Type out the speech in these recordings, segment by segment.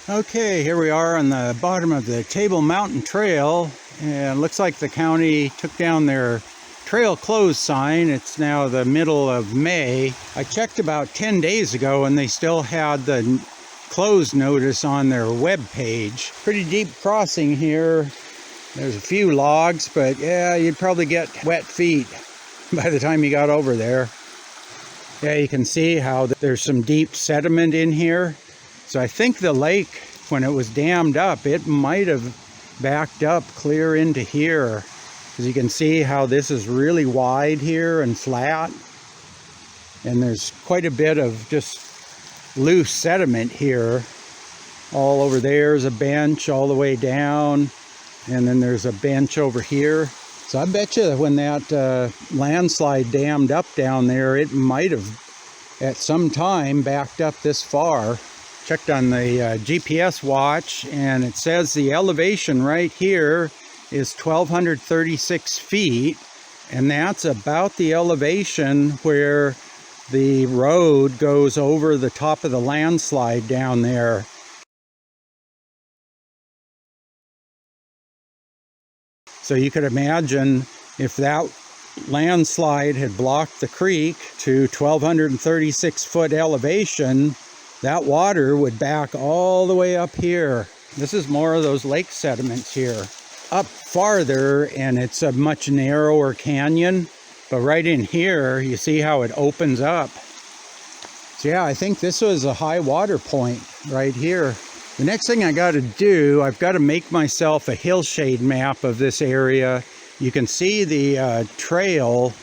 Okay, here we are on the bottom of the Table Mountain Trail, and it looks like the county took down their trail closed sign. It's now the middle of May. I checked about 10 days ago and they still had the closed notice on their web page. Pretty deep crossing here. There's a few logs, but yeah, you'd probably get wet feet by the time you got over there. Yeah, you can see how there's some deep sediment in here. So I think the lake, when it was dammed up, it might have backed up clear into here. As you can see how this is really wide here and flat. And there's quite a bit of just loose sediment here. All over there's a bench all the way down. And then there's a bench over here. So I bet you when that landslide dammed up down there, it might have at some time backed up this far. Checked on the GPS watch, and it says the elevation right here is 1,236 feet, and that's about the elevation where the road goes over the top of the landslide down there. So you could imagine if that landslide had blocked the creek to 1,236 foot elevation, that water would back all the way up here. This is more of those lake sediments here. Up farther, and it's a much narrower canyon, but right in here, you see how it opens up. So yeah, I think this was a high water point right here. The next thing I got to do, I've got to make myself a hillshade map of this area. You can see the trail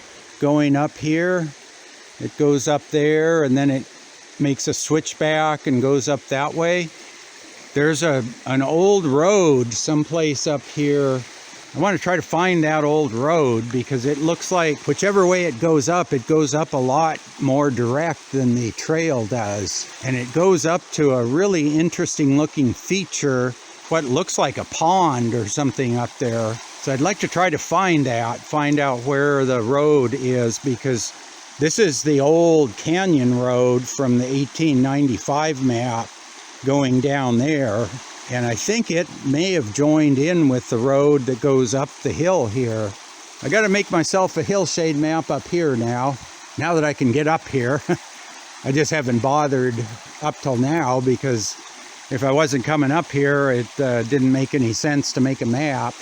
going up here. It goes up there, and then it makes a switchback and goes up that way. There's an old road someplace up here. I want to try to find that old road because it looks like whichever way it goes up a lot more direct than the trail does. And it goes up to a really interesting looking feature, what looks like a pond or something up there. So I'd like to try to find out where the road is, because this is the old canyon road from the 1895 map going down there. And I think it may have joined in with the road that goes up the hill here. I got to make myself a hillshade map up here now that I can get up here. I just haven't bothered up till now, because if I wasn't coming up here, it didn't make any sense to make a map.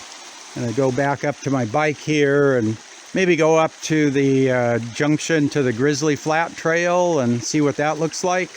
And I go back up to my bike here and maybe go up to the junction to the Grizzly Flat Trail and see what that looks like.